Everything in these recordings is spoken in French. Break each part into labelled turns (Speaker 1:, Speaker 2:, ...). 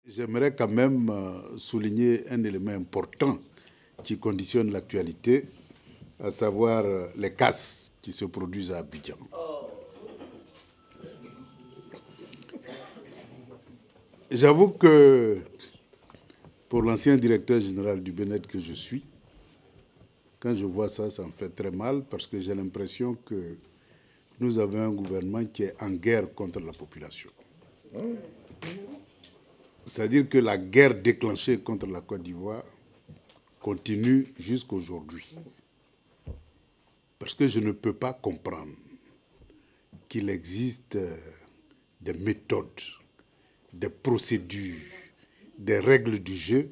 Speaker 1: J'aimerais quand même souligner un élément important qui conditionne l'actualité, à savoir les casses qui se produisent à Abidjan. J'avoue que pour l'ancien directeur général du BNED que je suis, quand je vois ça, ça me fait très mal parce que j'ai l'impression que nous avons un gouvernement qui est en guerre contre la population. C'est-à-dire que la guerre déclenchée contre la Côte d'Ivoire continue jusqu'aujourd'hui. Parce que je ne peux pas comprendre qu'il existe des méthodes, des procédures, des règles du jeu,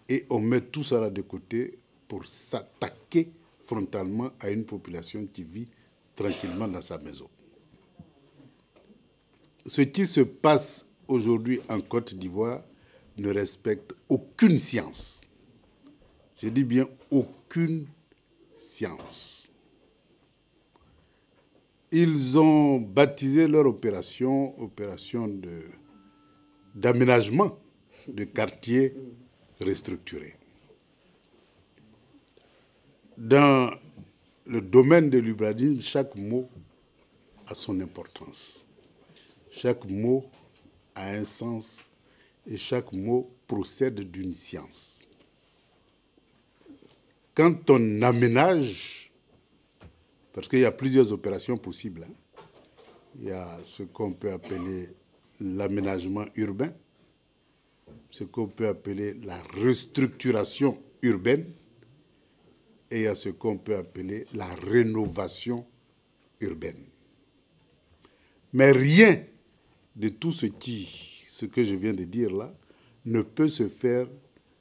Speaker 1: et on met tout ça là de côté pour s'attaquer frontalement à une population qui vit tranquillement dans sa maison. Ce qui se passe aujourd'hui en Côte d'Ivoire ne respecte aucune science. Je dis bien aucune science. Ils ont baptisé leur opération d'aménagement de quartiers restructurés. Dans le domaine de l'urbanisme, chaque mot a son importance. Chaque mot a un sens et chaque mot procède d'une science. Quand on aménage, parce qu'il y a plusieurs opérations possibles, il y a ce qu'on peut appeler l'aménagement urbain, ce qu'on peut appeler la restructuration urbaine, et il y a ce qu'on peut appeler la rénovation urbaine. Mais rien de tout ce que je viens de dire là ne peut se faire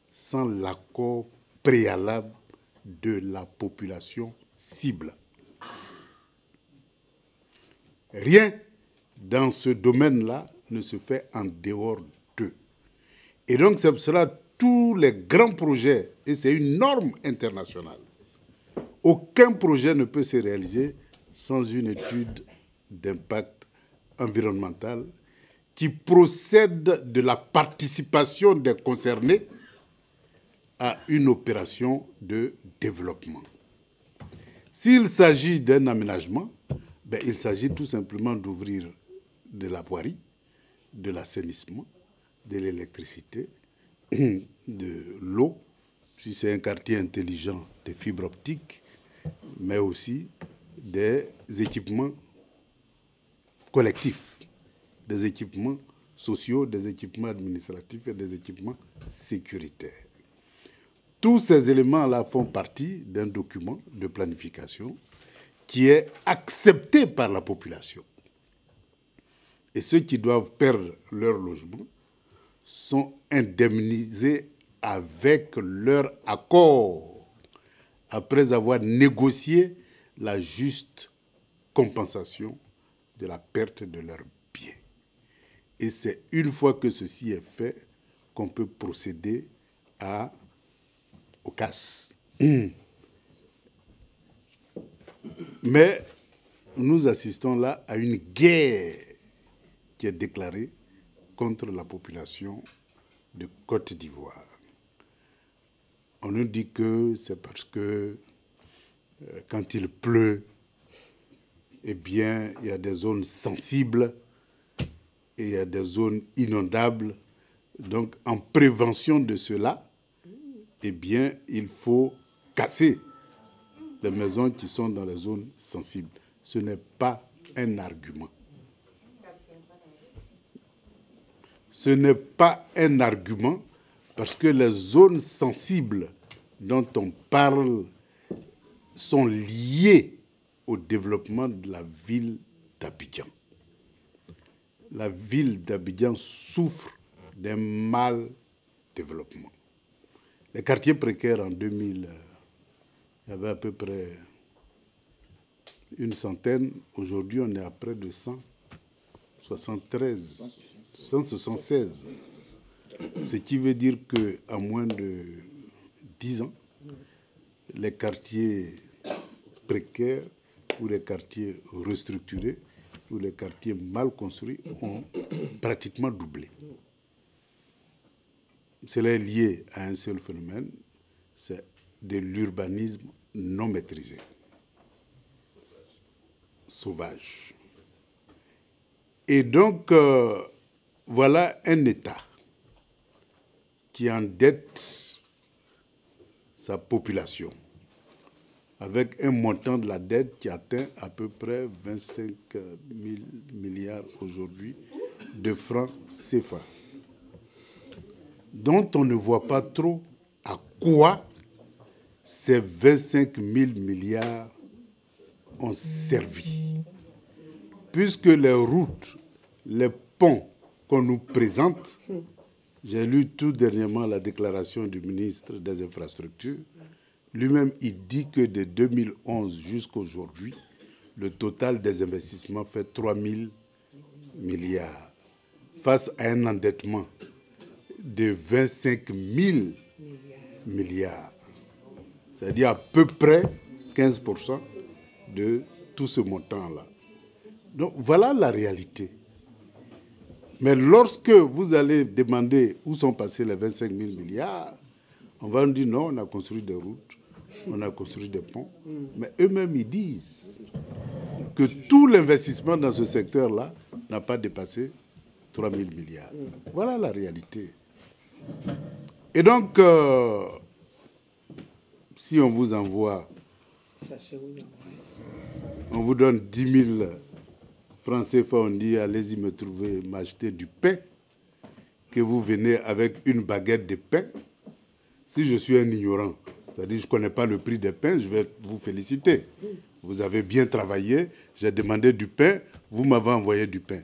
Speaker 1: sans l'accord préalable de la population cible. Rien dans ce domaine-là ne se fait en dehors d'eux. Et donc, c'est pour cela tous les grands projets, et c'est une norme internationale, aucun projet ne peut se réaliser sans une étude d'impact environnemental qui procède de la participation des concernés à une opération de développement. S'il s'agit d'un aménagement, il s'agit tout simplement d'ouvrir de la voirie, de l'assainissement, de l'électricité, de l'eau, si c'est un quartier intelligent, des fibres optiques, mais aussi des équipements collectifs, des équipements sociaux, des équipements administratifs et des équipements sécuritaires. Tous ces éléments-là font partie d'un document de planification qui est accepté par la population. Et ceux qui doivent perdre leur logement sont indemnisés avec leur accord, après avoir négocié la juste compensation de la perte de leurs biens. Et c'est une fois que ceci est fait qu'on peut procéder aux casses. Mais nous assistons là à une guerre qui est déclarée contre la population de Côte d'Ivoire. On nous dit que c'est parce que quand il pleut, eh bien, il y a des zones sensibles et il y a des zones inondables. Donc, en prévention de cela, eh bien, il faut casser les maisons qui sont dans les zones sensibles. Ce n'est pas un argument. Ce n'est pas un argument parce que les zones sensibles dont on parle sont liées au développement de la ville d'Abidjan. La ville d'Abidjan souffre d'un mal développement. Les quartiers précaires en 2000, il y avait à peu près une centaine. Aujourd'hui, on est à près de 176. Ce qui veut dire qu'en moins de 10 ans, les quartiers précaires ou les quartiers restructurés ou les quartiers mal construits ont pratiquement doublé. cela est lié à un seul phénomène, c'est de l'urbanisme non maîtrisé, sauvage. Et donc, voilà un État qui endette sa population avec un montant de la dette qui atteint à peu près 25 000 milliards aujourd'hui de francs CFA, dont on ne voit pas trop à quoi ces 25 000 milliards ont servi. Puisque les routes, les ponts qu'on nous présente, j'ai lu tout dernièrement la déclaration du ministre des Infrastructures, lui-même il dit que de 2011 jusqu'à aujourd'hui, le total des investissements fait 3 000 milliards, face à un endettement de 25 000 milliards. C'est-à-dire à peu près 15% de tout ce montant-là. Donc voilà la réalité. Mais lorsque vous allez demander où sont passés les 25 000 milliards, on va nous dire non, on a construit des routes, on a construit des ponts. Mais eux-mêmes, ils disent que tout l'investissement dans ce secteur-là n'a pas dépassé 3 000 milliards. Voilà la réalité. Et donc, si on vous envoie, on vous donne 10 000 francs CFA, on dit allez-y me trouver, m'acheter du pain, que vous venez avec une baguette de pain. Si je suis un ignorant, c'est-à-dire je ne connais pas le prix des pains, je vais vous féliciter. Vous avez bien travaillé, j'ai demandé du pain, vous m'avez envoyé du pain.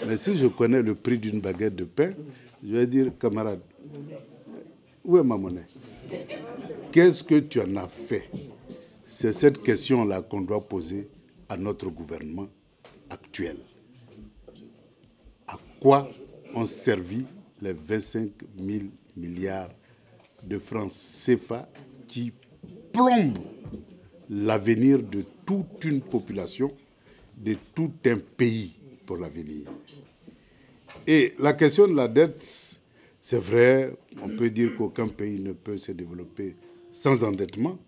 Speaker 1: Mais si je connais le prix d'une baguette de pain, je vais dire, camarade, où est ma monnaie? Qu'est-ce que tu en as fait? C'est cette question-là qu'on doit poser à notre gouvernement actuel. À quoi ont servi les 25 000 milliards de francs CFA qui plombent l'avenir de toute une population, de tout un pays pour l'avenir? Et la question de la dette, c'est vrai, on peut dire qu'aucun pays ne peut se développer sans endettement,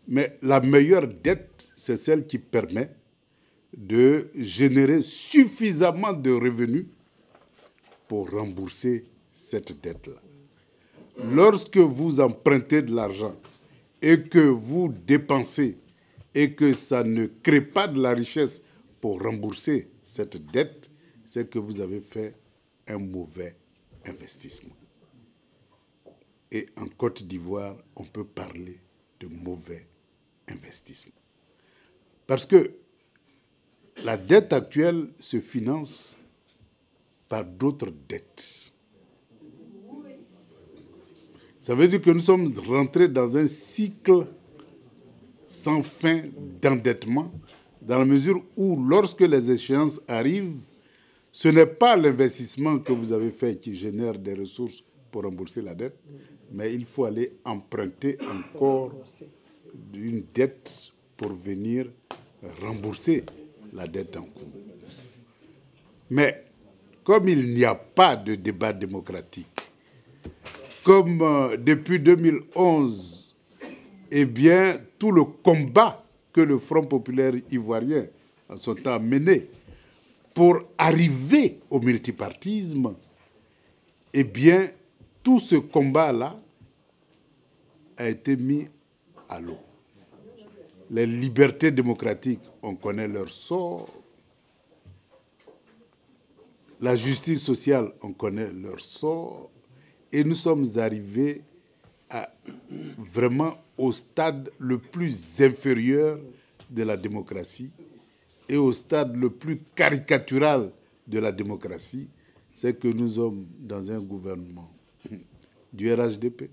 Speaker 1: mais la meilleure dette, c'est celle qui permet de générer suffisamment de revenus pour rembourser cette dette-là. Lorsque vous empruntez de l'argent et que vous dépensez et que ça ne crée pas de la richesse pour rembourser cette dette, c'est que vous avez fait un mauvais investissement. Et en Côte d'Ivoire, on peut parler de mauvais investissement. Parce que la dette actuelle se finance par d'autres dettes. Ça veut dire que nous sommes rentrés dans un cycle sans fin d'endettement, dans la mesure où, lorsque les échéances arrivent, ce n'est pas l'investissement que vous avez fait qui génère des ressources pour rembourser la dette, mais il faut aller emprunter encore une dette pour venir rembourser la dette en cours. Mais comme il n'y a pas de débat démocratique, comme depuis 2011, eh bien, tout le combat que le Front populaire ivoirien en son temps a mené pour arriver au multipartisme, eh bien, tout ce combat-là a été mis à l'eau. Les libertés démocratiques, on connaît leur sort. La justice sociale, on connaît leur sort. Et nous sommes arrivés vraiment au stade le plus inférieur de la démocratie et au stade le plus caricatural de la démocratie, c'est que nous sommes dans un gouvernement du RHDP,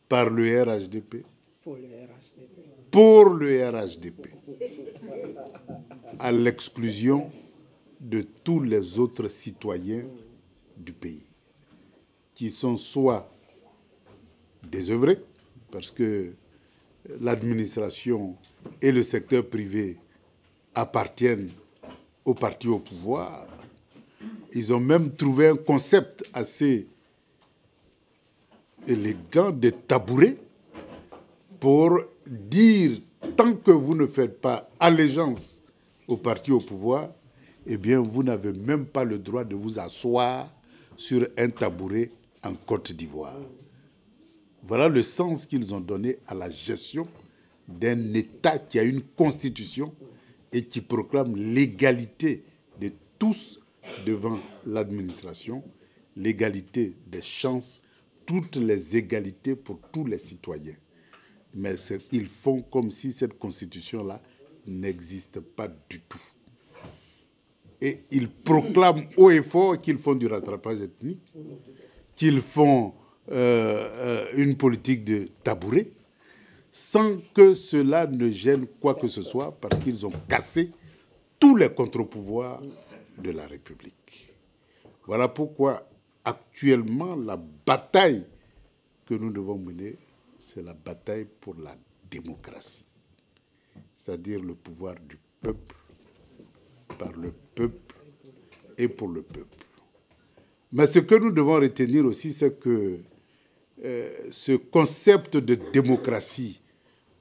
Speaker 1: par le RHDP, pour le RHDP, à l'exclusion de tous les autres citoyens du pays, qui sont soit désœuvrés, parce que l'administration et le secteur privé appartiennent au parti au pouvoir, Ils ont même trouvé un concept assez élégant de tabouret pour dire tant que vous ne faites pas allégeance au parti au pouvoir, eh bien, vous n'avez même pas le droit de vous asseoir sur un tabouret en Côte d'Ivoire. Voilà le sens qu'ils ont donné à la gestion d'un État qui a une constitution et qui proclame l'égalité de tous devant l'administration, l'égalité des chances, toutes les égalités pour tous les citoyens. Mais ils font comme si cette constitution-là n'existe pas du tout. Et ils proclament haut et fort qu'ils font du rattrapage ethnique, qu'ils font une politique de tabouret, sans que cela ne gêne quoi que ce soit, parce qu'ils ont cassé tous les contre-pouvoirs de la République. Voilà pourquoi, actuellement, la bataille que nous devons mener, c'est la bataille pour la démocratie, c'est-à-dire le pouvoir du peuple, par le peuple et pour le peuple. Mais ce que nous devons retenir aussi, c'est que ce concept de démocratie,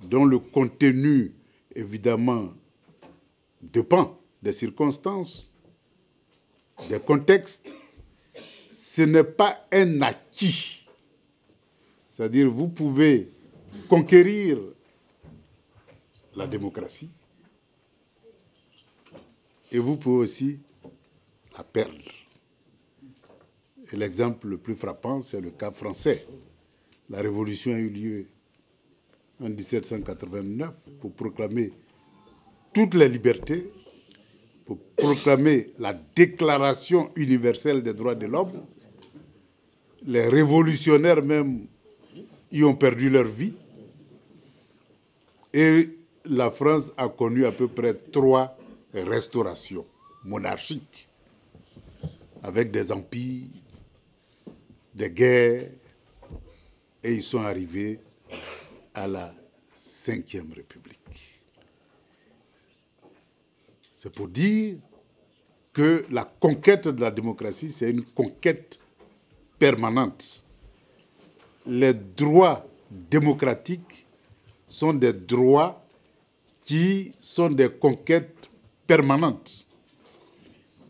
Speaker 1: dont le contenu, évidemment, dépend des circonstances, des contextes, ce n'est pas un acquis. C'est-à-dire, vous pouvez conquérir la démocratie et vous pouvez aussi la perdre. Et l'exemple le plus frappant, c'est le cas français. La révolution a eu lieu en 1789 pour proclamer toutes les libertés, pour proclamer la Déclaration universelle des droits de l'homme. Les révolutionnaires même y ont perdu leur vie. Et la France a connu à peu près 3 restaurations monarchiques, avec des empires, des guerres, et ils sont arrivés à la Ve République. C'est pour dire que la conquête de la démocratie, c'est une conquête permanente. Les droits démocratiques sont des droits qui sont des conquêtes permanentes.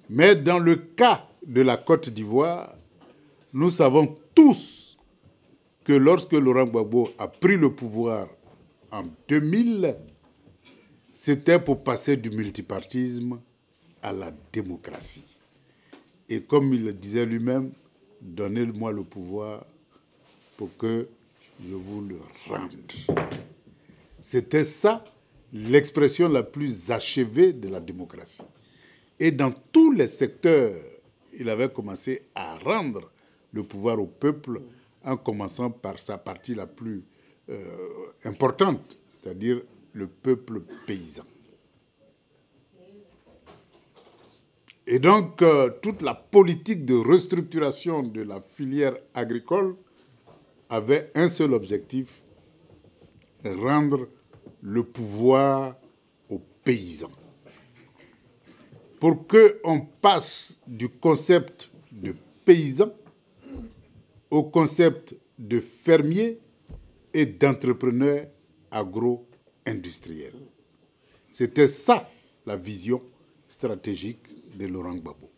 Speaker 1: Mais dans le cas de la Côte d'Ivoire, nous savons tous que lorsque Laurent Gbagbo a pris le pouvoir en 2000, c'était pour passer du multipartisme à la démocratie. Et comme il le disait lui-même, donnez-moi le pouvoir pour que je vous le rende. C'était ça l'expression la plus achevée de la démocratie. Et dans tous les secteurs, il avait commencé à rendre le pouvoir au peuple en commençant par sa partie la plus importante, c'est-à-dire le peuple paysan. Et donc, toute la politique de restructuration de la filière agricole avait un seul objectif, rendre le pouvoir aux paysans. Pour qu'on passe du concept de paysan au concept de fermier et d'entrepreneur agro-industriel. C'était ça la vision stratégique de Laurent Gbagbo.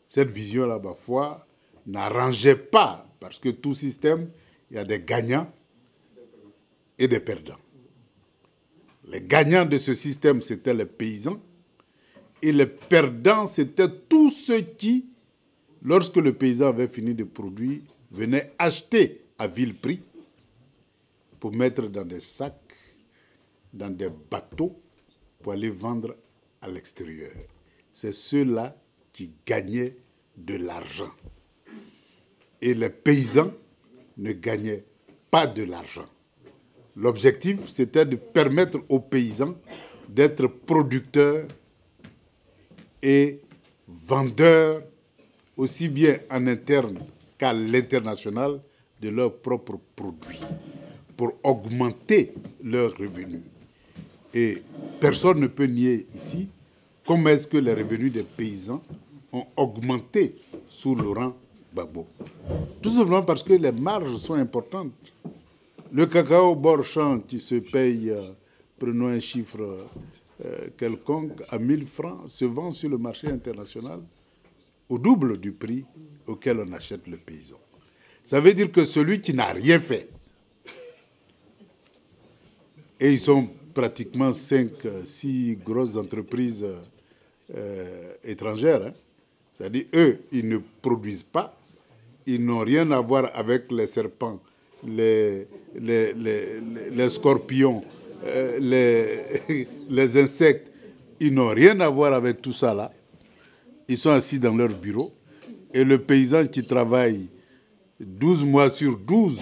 Speaker 1: Cette vision-là, parfois, n'arrangeait pas, parce que tout système, il y a des gagnants et des perdants. Les gagnants de ce système, c'était les paysans, et les perdants, c'était tous ceux qui, lorsque le paysan avait fini de produire, venaient acheter à vil prix pour mettre dans des sacs, dans des bateaux, pour aller vendre à l'extérieur. C'est ceux-là qui gagnaient de l'argent. Et les paysans ne gagnaient pas de l'argent. L'objectif, c'était de permettre aux paysans d'être producteurs et vendeurs, aussi bien en interne qu'à l'international, de leurs propres produits, pour augmenter leurs revenus. Et personne ne peut nier ici comment est-ce que les revenus des paysans ont augmenté sous Laurent Gbagbo. Tout simplement parce que les marges sont importantes. Le cacao bord champ qui se paye, prenons un chiffre quelconque, à 1000 francs, se vend sur le marché international au double du prix auquel on achète le paysan. Ça veut dire que celui qui n'a rien fait, et ils sont pratiquement 5, 6 grosses entreprises étrangères, hein. C'est-à-dire eux, ils ne produisent pas, ils n'ont rien à voir avec les serpents, les scorpions, les insectes, ils n'ont rien à voir avec tout ça là. Ils sont assis dans leur bureau et le paysan qui travaille 12 mois sur 12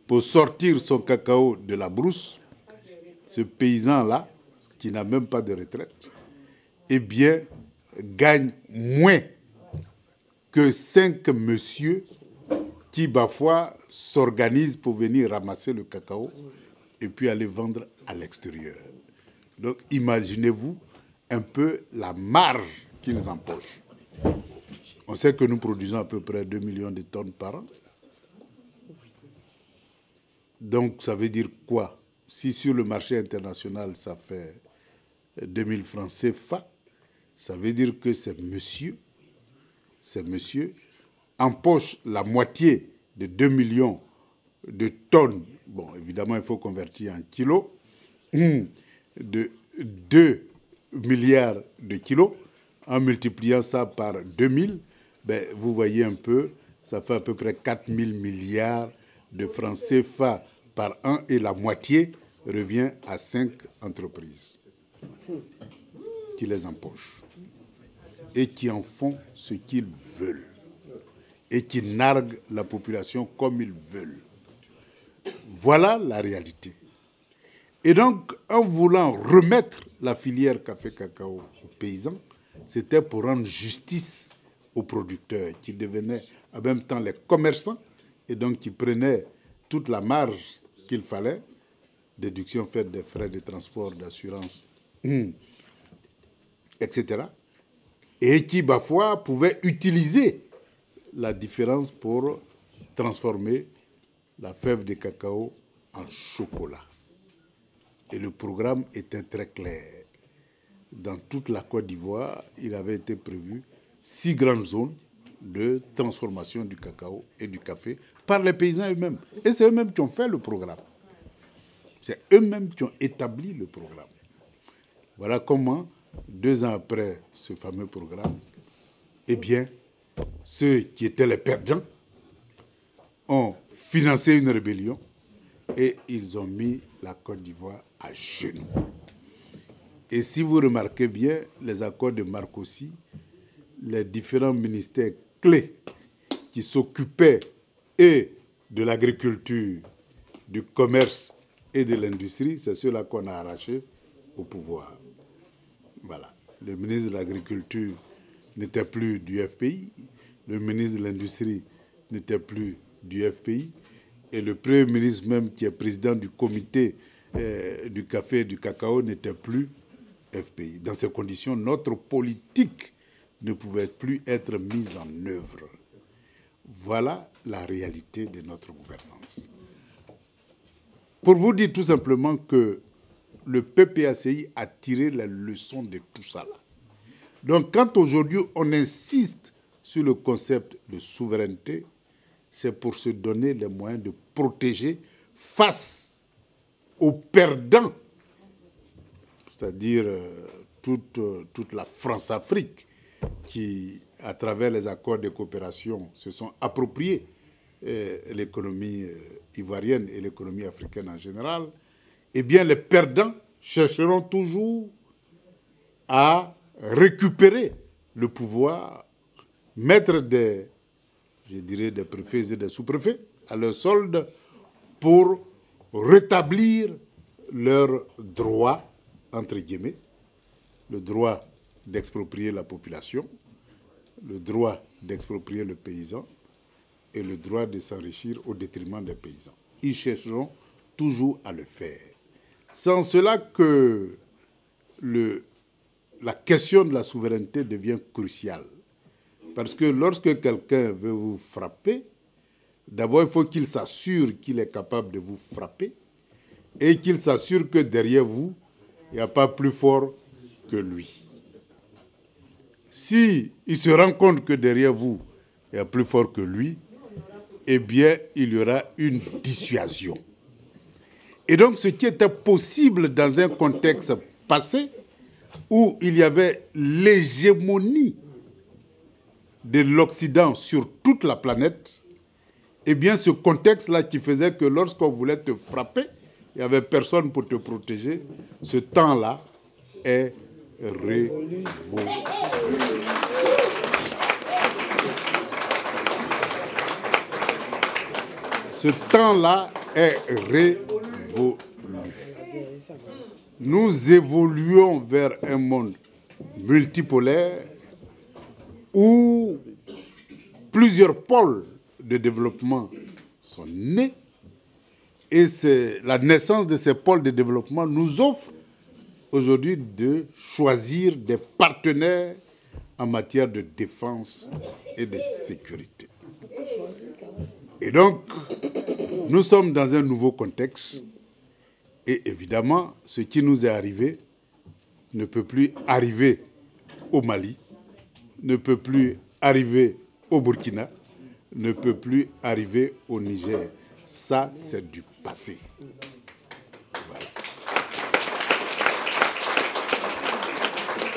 Speaker 1: pour sortir son cacao de la brousse, ce paysan-là, qui n'a même pas de retraite, eh bien, gagne moins que 5 messieurs qui, parfois, s'organisent pour venir ramasser le cacao et puis aller vendre à l'extérieur. Donc, imaginez-vous un peu la marge qu'ils empochent. On sait que nous produisons à peu près 2 millions de tonnes par an. Donc, ça veut dire quoi? Si sur le marché international, ça fait 2000 francs CFA, ça veut dire que ces messieurs empochent la moitié de 2 millions de tonnes. Bon, évidemment, il faut convertir en kilos, de 2 milliards de kilos. En multipliant ça par 2000, ben, vous voyez un peu, ça fait à peu près 4000 milliards de francs CFA par an et la moitié revient à 5 entreprises qui les empochent et qui en font ce qu'ils veulent et qui narguent la population comme ils veulent. Voilà la réalité. Et donc, en voulant remettre la filière café-cacao aux paysans, c'était pour rendre justice aux producteurs qui devenaient en même temps les commerçants et donc qui prenaient toute la marge qu'il fallait, déduction faite des frais de transport, d'assurance, etc. Et qui, parfois, pouvaient utiliser la différence pour transformer la fève de cacao en chocolat. Et le programme était très clair. Dans toute la Côte d'Ivoire, il avait été prévu 6 grandes zones de transformation du cacao et du café par les paysans eux-mêmes. Et c'est eux-mêmes qui ont fait le programme. C'est eux-mêmes qui ont établi le programme. Voilà comment, 2 ans après ce fameux programme, eh bien, ceux qui étaient les perdants ont financé une rébellion et ils ont mis la Côte d'Ivoire à genoux. Et si vous remarquez bien, les accords de Marcoussis, les différents ministères clés qui s'occupaient et de l'agriculture, du commerce et de l'industrie, c'est ceux-là qu'on a arrachés au pouvoir. Voilà. Le ministre de l'Agriculture n'était plus du FPI, le ministre de l'Industrie n'était plus du FPI, et le Premier ministre même, qui est président du comité du café et du cacao, n'était plus FPI. Dans ces conditions, notre politique ne pouvait plus être mise en œuvre. Voilà la réalité de notre gouvernance. Pour vous dire tout simplement que le PPACI a tiré la leçon de tout ça là. Donc quand aujourd'hui on insiste sur le concept de souveraineté, c'est pour se donner les moyens de protéger face aux perdants, c'est-à-dire toute la France-Afrique qui, à travers les accords de coopération, se sont appropriés l'économie ivoirienne et l'économie africaine en général, eh bien les perdants chercheront toujours à récupérer le pouvoir, mettre des préfets et des sous-préfets à leur solde pour rétablir leurs droits, entre guillemets, le droit d'exproprier la population, le droit d'exproprier le paysan et le droit de s'enrichir au détriment des paysans. Ils chercheront toujours à le faire. C'est en cela que la question de la souveraineté devient cruciale. Parce que lorsque quelqu'un veut vous frapper, d'abord, il faut qu'il s'assure qu'il est capable de vous frapper et qu'il s'assure que derrière vous, il n'y a pas plus fort que lui. Si il se rend compte que derrière vous, il y a plus fort que lui, eh bien, il y aura une dissuasion. Et donc, ce qui était possible dans un contexte passé, où il y avait l'hégémonie de l'Occident sur toute la planète, eh bien, ce contexte-là qui faisait que lorsqu'on voulait te frapper, il n'y avait personne pour te protéger, ce temps-là est révolu. Ce temps-là est révolu. Nous évoluons vers un monde multipolaire où plusieurs pôles de développement sont nés et la naissance de ces pôles de développement nous offre aujourd'hui de choisir des partenaires en matière de défense et de sécurité. Et donc, nous sommes dans un nouveau contexte et évidemment, ce qui nous est arrivé ne peut plus arriver au Mali, ne peut plus arriver au Burkina, ne peut plus arriver au Niger. Ça, c'est du passé. Voilà.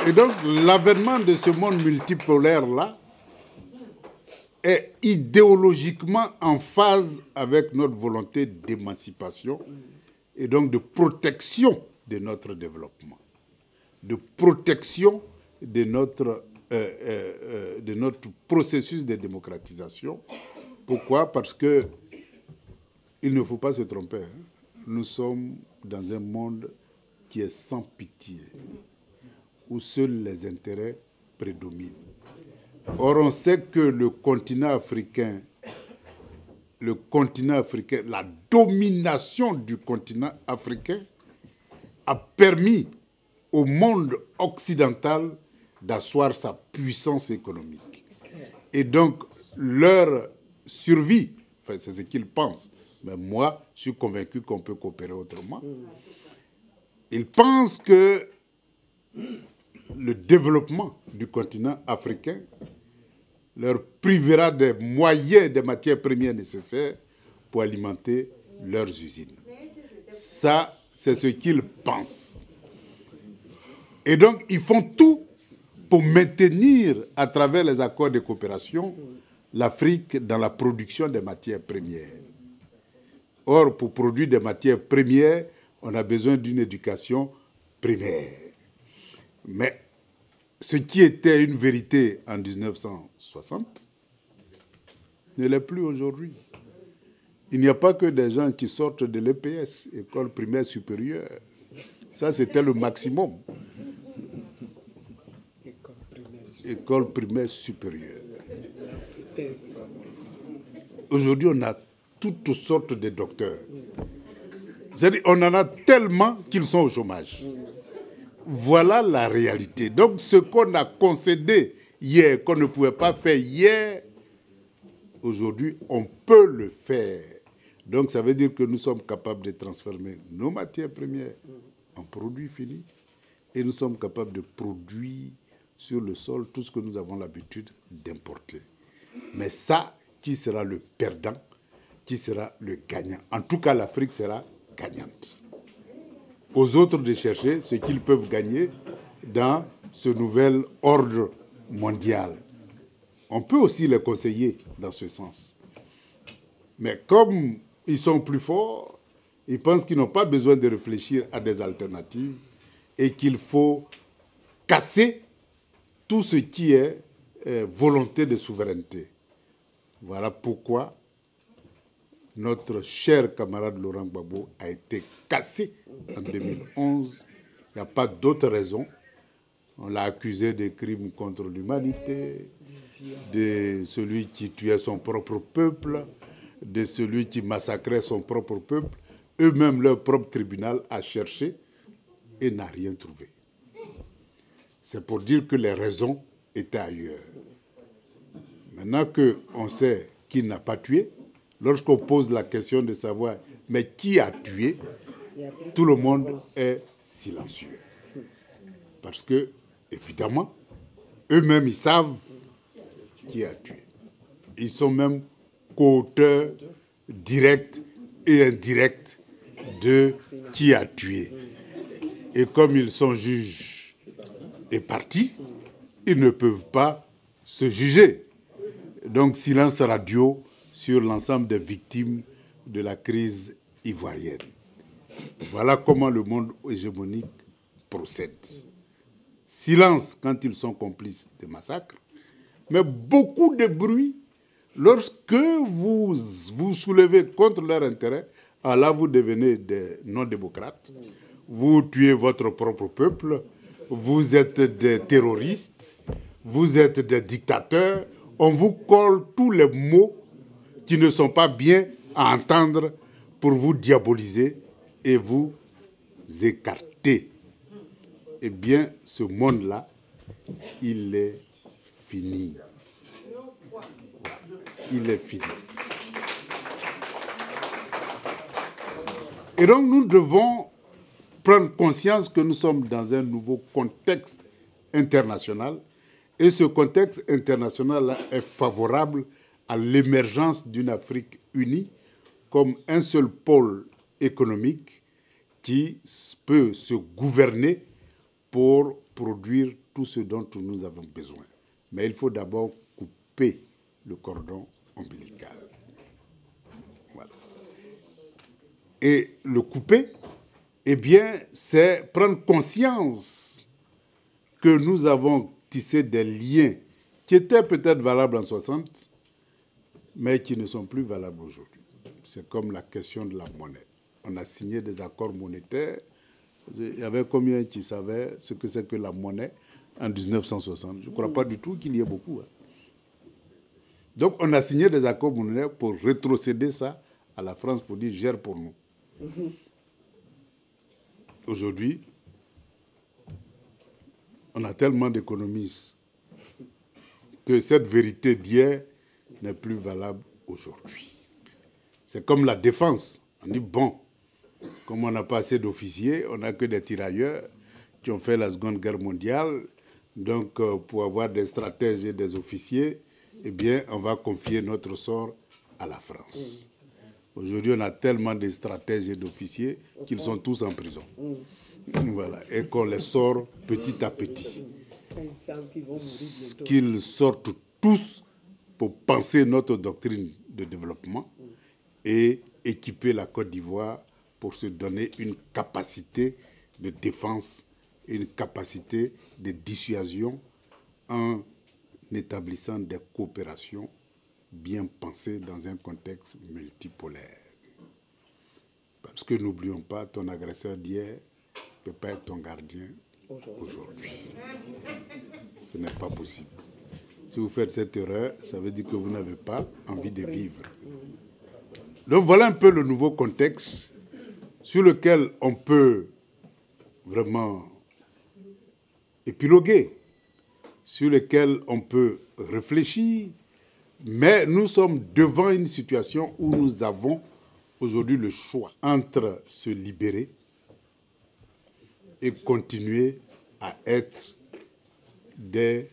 Speaker 1: Et donc, l'avènement de ce monde multipolaire-là est idéologiquement en phase avec notre volonté d'émancipation et donc de protection de notre développement, de protection de notre processus de démocratisation. Pourquoi? Parce que il ne faut pas se tromper. Hein. Nous sommes dans un monde qui est sans pitié, où seuls les intérêts prédominent. Or, on sait que le continent africain, la domination du continent africain a permis au monde occidental d'asseoir sa puissance économique. Et donc, leur survie, enfin, c'est ce qu'ils pensent, mais moi, je suis convaincu qu'on peut coopérer autrement. Ils pensent que le développement du continent africain leur privera des moyens, des matières premières nécessaires pour alimenter leurs usines. Ça, c'est ce qu'ils pensent. Et donc, ils font tout pour maintenir, à travers les accords de coopération, l'Afrique dans la production des matières premières. Or, pour produire des matières premières, on a besoin d'une éducation primaire. Mais ce qui était une vérité en 1960 ne l'est plus aujourd'hui. Il n'y a pas que des gens qui sortent de l'EPS, École primaire supérieure. Ça, c'était le maximum. École primaire supérieure. Aujourd'hui, on a toutes sortes de docteurs. C'est-à-dire, on en a tellement qu'ils sont au chômage. Voilà la réalité. Donc, ce qu'on a concédé hier, qu'on ne pouvait pas faire hier, aujourd'hui, on peut le faire. Donc, ça veut dire que nous sommes capables de transformer nos matières premières en produits finis et nous sommes capables de produire sur le sol tout ce que nous avons l'habitude d'importer. Mais ça, qui sera le perdant? Qui sera le gagnant? En tout cas, l'Afrique sera gagnante. Aux autres de chercher ce qu'ils peuvent gagner dans ce nouvel ordre mondial. On peut aussi les conseiller dans ce sens. Mais comme ils sont plus forts, ils pensent qu'ils n'ont pas besoin de réfléchir à des alternatives et qu'il faut casser tout ce qui est volonté de souveraineté. Voilà pourquoi notre cher camarade Laurent Gbagbo a été cassé en 2011. Il n'y a pas d'autre raison. On l'a accusé de crimes contre l'humanité, de celui qui tuait son propre peuple, de celui qui massacrait son propre peuple. Eux-mêmes, leur propre tribunal a cherché et n'a rien trouvé. C'est pour dire que les raisons étaient ailleurs. Maintenant qu'on sait qui n'a pas tué, lorsqu'on pose la question de savoir mais qui a tué, tout le monde est silencieux. Parce que, évidemment, eux-mêmes, ils savent qui a tué. Ils sont même co-auteurs directs et indirects de qui a tué. Et comme ils sont juges et partis, ils ne peuvent pas se juger. Donc, silence radio sur l'ensemble des victimes de la crise ivoirienne. Voilà comment le monde hégémonique procède. Silence quand ils sont complices des massacres, mais beaucoup de bruit lorsque vous vous soulevez contre leur intérêt. Alors là, vous devenez des non-démocrates, vous tuez votre propre peuple, vous êtes des terroristes, vous êtes des dictateurs, on vous colle tous les mots qui ne sont pas bien à entendre pour vous diaboliser et vous écarter. Eh bien, ce monde-là, il est fini. Il est fini. Et donc, nous devons prendre conscience que nous sommes dans un nouveau contexte international. Et ce contexte international est favorable à l'émergence d'une Afrique unie comme un seul pôle économique qui peut se gouverner pour produire tout ce dont nous avons besoin. Mais il faut d'abord couper le cordon ombilical. Voilà. Et le couper, eh bien, c'est prendre conscience que nous avons tissé des liens qui étaient peut-être valables en 60, mais qui ne sont plus valables aujourd'hui. C'est comme la question de la monnaie. On a signé des accords monétaires. Il y avait combien qui savaient ce que c'est que la monnaie en 1960? Je ne crois pas du tout qu'il y ait beaucoup. Donc, on a signé des accords monétaires pour rétrocéder ça à la France pour dire « gère pour nous ». Aujourd'hui, on a tellement d'économistes que cette vérité d'hier n'est plus valable aujourd'hui. C'est comme la défense. On dit, bon, comme on n'a pas assez d'officiers, on n'a que des tirailleurs qui ont fait la Seconde Guerre mondiale. Donc, pour avoir des stratèges et des officiers, eh bien, on va confier notre sort à la France. Aujourd'hui, on a tellement de stratèges et d'officiers qu'ils sont tous en prison. Voilà, et qu'on les sort petit à petit. Qu'ils sortent tous pour penser notre doctrine de développement et équiper la Côte d'Ivoire pour se donner une capacité de défense, une capacité de dissuasion en établissant des coopérations bien pensées dans un contexte multipolaire. Parce que n'oublions pas, ton agresseur d'hier ne peut pas être ton gardien aujourd'hui. Ce n'est pas possible. Si vous faites cette erreur, ça veut dire que vous n'avez pas envie de vivre. Donc voilà un peu le nouveau contexte sur lequel on peut vraiment épiloguer, sur lequel on peut réfléchir, mais nous sommes devant une situation où nous avons aujourd'hui le choix entre se libérer et continuer à être des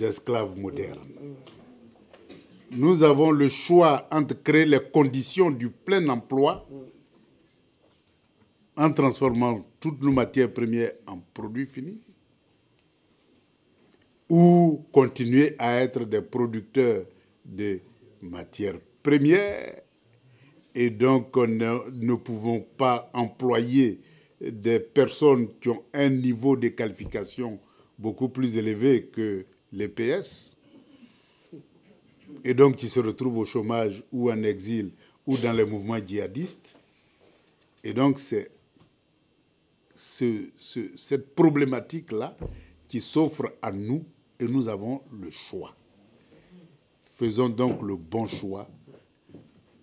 Speaker 1: esclaves modernes. Nous avons le choix entre créer les conditions du plein emploi en transformant toutes nos matières premières en produits finis ou continuer à être des producteurs de matières premières et donc ne pouvons pas employer des personnes qui ont un niveau de qualification beaucoup plus élevé que les PS et donc qui se retrouvent au chômage ou en exil ou dans les mouvements djihadistes. Et donc c'est cette problématique-là qui s'offre à nous et nous avons le choix. Faisons donc le bon choix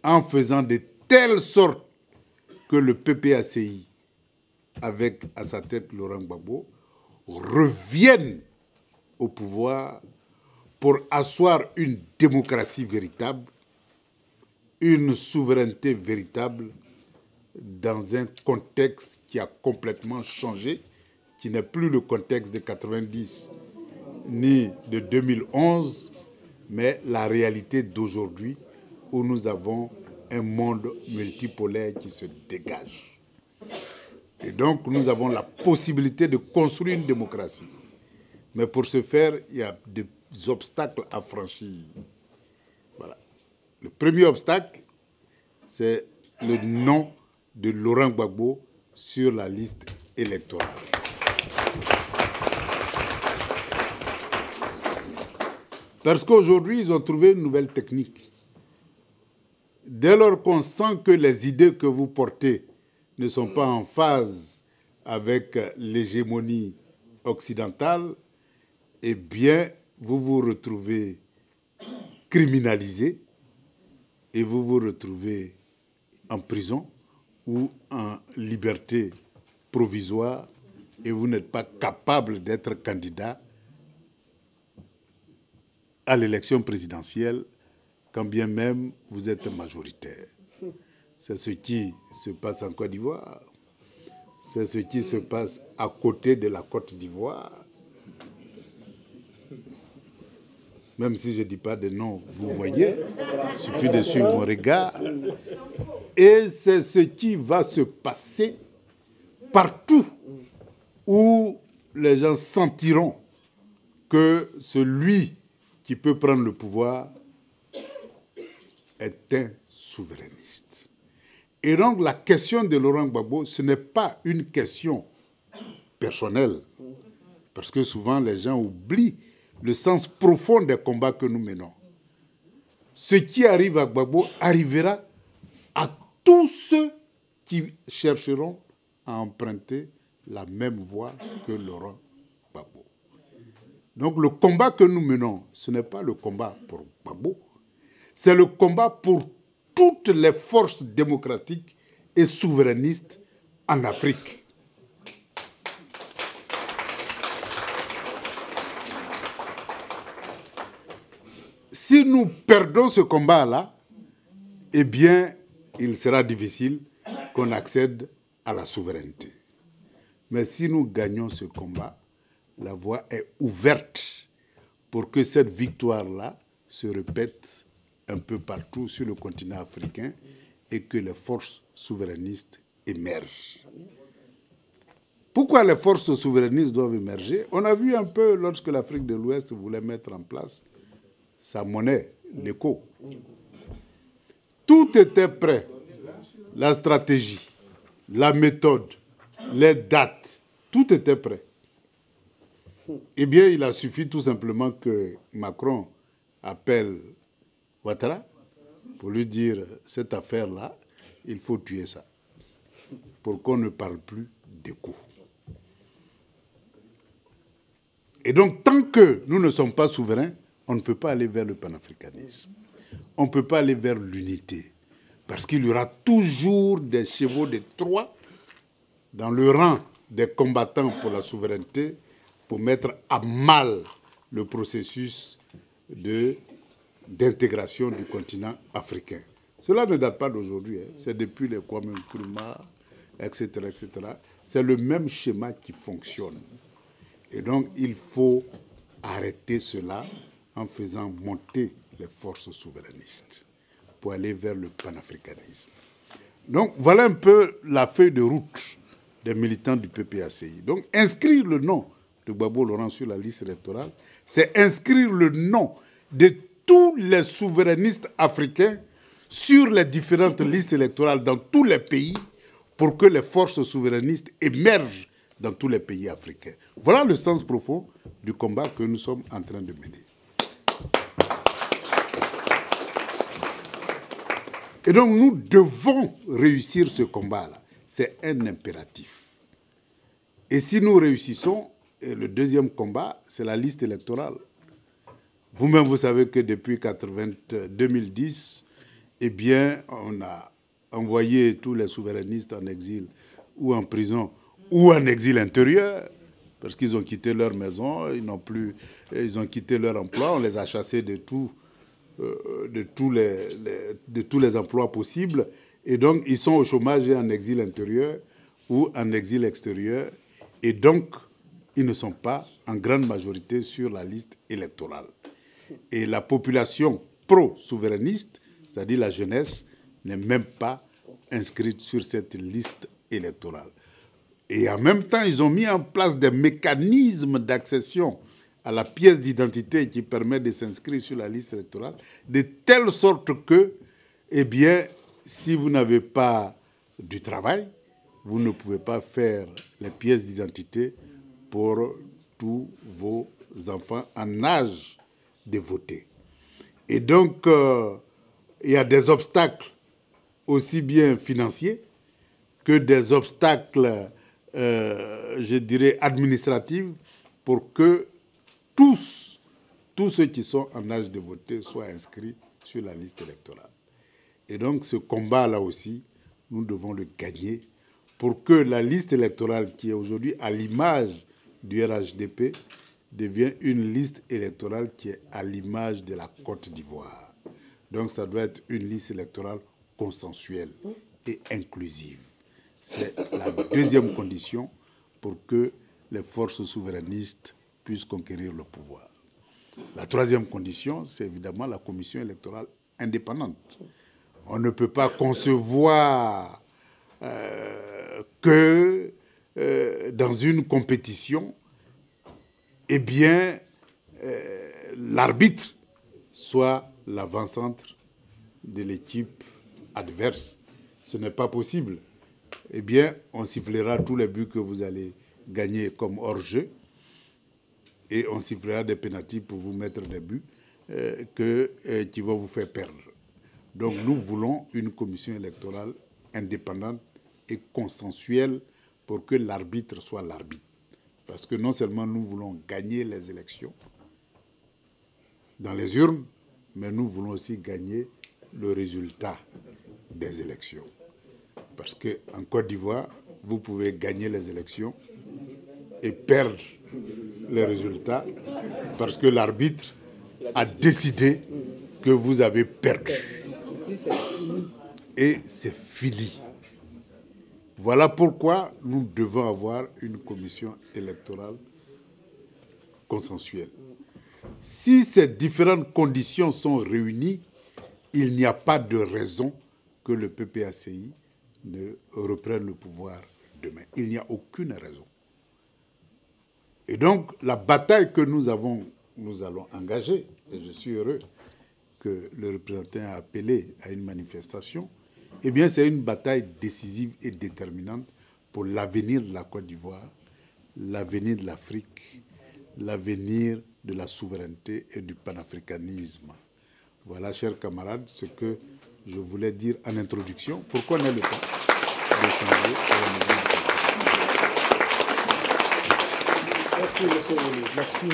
Speaker 1: en faisant de telle sorte que le PPACI, avec à sa tête Laurent Gbagbo, revienne au pouvoir pour asseoir une démocratie véritable, une souveraineté véritable dans un contexte qui a complètement changé, qui n'est plus le contexte de 90 ni de 2011, mais la réalité d'aujourd'hui où nous avons un monde multipolaire qui se dégage. Et donc, nous avons la possibilité de construire une démocratie. Mais pour ce faire, il y a des obstacles à franchir. Voilà. Le premier obstacle, c'est le nom de Laurent Gbagbo sur la liste électorale. Parce qu'aujourd'hui, ils ont trouvé une nouvelle technique. Dès lors qu'on sent que les idées que vous portez ne sont pas en phase avec l'hégémonie occidentale, eh bien, vous vous retrouvez criminalisé et vous vous retrouvez en prison ou en liberté provisoire et vous n'êtes pas capable d'être candidat à l'élection présidentielle, quand bien même vous êtes majoritaire. C'est ce qui se passe en Côte d'Ivoire, c'est ce qui se passe à côté de la Côte d'Ivoire. Même si je ne dis pas de nom, vous voyez, il suffit de suivre mon regard. Et c'est ce qui va se passer partout où les gens sentiront que celui qui peut prendre le pouvoir est un souverainiste. Et donc la question de Laurent Gbagbo, ce n'est pas une question personnelle, parce que souvent les gens oublient le sens profond des combats que nous menons. Ce qui arrive à Gbagbo arrivera à tous ceux qui chercheront à emprunter la même voie que Laurent Gbagbo. Donc le combat que nous menons, ce n'est pas le combat pour Gbagbo, c'est le combat pour toutes les forces démocratiques et souverainistes en Afrique. Si nous perdons ce combat-là, eh bien, il sera difficile qu'on accède à la souveraineté. Mais si nous gagnons ce combat, la voie est ouverte pour que cette victoire-là se répète un peu partout sur le continent africain et que les forces souverainistes émergent. Pourquoi les forces souverainistes doivent émerger? On a vu un peu lorsque l'Afrique de l'Ouest voulait mettre en place sa monnaie, l'éco. Tout était prêt. La stratégie, la méthode, les dates, tout était prêt. Eh bien, il a suffi tout simplement que Macron appelle Ouattara pour lui dire cette affaire-là, il faut tuer ça, pour qu'on ne parle plus d'éco. Et donc, tant que nous ne sommes pas souverains, on ne peut pas aller vers le panafricanisme. On ne peut pas aller vers l'unité. Parce qu'il y aura toujours des chevaux de Troie dans le rang des combattants pour la souveraineté pour mettre à mal le processus d'intégration du continent africain. Cela ne date pas d'aujourd'hui. C'est depuis les Kwame Nkrumah, etc., etc. C'est le même schéma qui fonctionne. Et donc, il faut arrêter cela en faisant monter les forces souverainistes pour aller vers le panafricanisme. Donc, voilà un peu la feuille de route des militants du PPACI. Donc, inscrire le nom de Gbagbo Laurent sur la liste électorale, c'est inscrire le nom de tous les souverainistes africains sur les différentes listes électorales dans tous les pays pour que les forces souverainistes émergent dans tous les pays africains. Voilà le sens profond du combat que nous sommes en train de mener. Et donc, nous devons réussir ce combat-là. C'est un impératif. Et si nous réussissons, le deuxième combat, c'est la liste électorale. Vous-même, vous savez que depuis 2010, eh bien, on a envoyé tous les souverainistes en exil ou en prison ou en exil intérieur. parce qu'ils ont quitté leur maison, ils ont quitté leur emploi, on les a chassés de tous les emplois possibles. Et donc, ils sont au chômage et en exil intérieur ou en exil extérieur. Et donc, ils ne sont pas en grande majorité sur la liste électorale. Et la population pro-souverainiste, c'est-à-dire la jeunesse, n'est même pas inscrite sur cette liste électorale. Et en même temps, ils ont mis en place des mécanismes d'accession à la pièce d'identité qui permet de s'inscrire sur la liste électorale, de telle sorte que, eh bien, si vous n'avez pas du travail, vous ne pouvez pas faire les pièces d'identité pour tous vos enfants en âge de voter. Et donc, il y a des obstacles aussi bien financiers que des obstacles, je dirais, administratifs pour que tous ceux qui sont en âge de voter soient inscrits sur la liste électorale. Et donc, ce combat-là aussi, nous devons le gagner pour que la liste électorale, qui est aujourd'hui à l'image du RHDP, devienne une liste électorale qui est à l'image de la Côte d'Ivoire. Donc, ça doit être une liste électorale consensuelle et inclusive. C'est la deuxième condition pour que les forces souverainistes puissent conquérir le pouvoir. La troisième condition, c'est évidemment la commission électorale indépendante. On ne peut pas concevoir que dans une compétition, eh bien, l'arbitre soit l'avant-centre de l'équipe adverse. Ce n'est pas possible. Eh bien, on sifflera tous les buts que vous allez gagner comme hors-jeu et on sifflera des pénaltys pour vous mettre des buts qui vont vous faire perdre. Donc, nous voulons une commission électorale indépendante et consensuelle pour que l'arbitre soit l'arbitre. Parce que non seulement nous voulons gagner les élections dans les urnes, mais nous voulons aussi gagner le résultat des élections. Parce qu'en Côte d'Ivoire, vous pouvez gagner les élections et perdre les résultats parce que l'arbitre a décidé que vous avez perdu. Et c'est fini. Voilà pourquoi nous devons avoir une commission électorale consensuelle. Si ces différentes conditions sont réunies, il n'y a pas de raison que le PPACI ne reprenne le pouvoir demain. Il n'y a aucune raison. Et donc, la bataille que nous allons engager, et je suis heureux que le représentant a appelé à une manifestation, eh bien, c'est une bataille décisive et déterminante pour l'avenir de la Côte d'Ivoire, l'avenir de l'Afrique, l'avenir de la souveraineté et du panafricanisme. Voilà, chers camarades, ce que je voulais dire en introduction. Pourquoi on a le temps d'échanger à la maison?
Speaker 2: Merci, monsieur. Merci.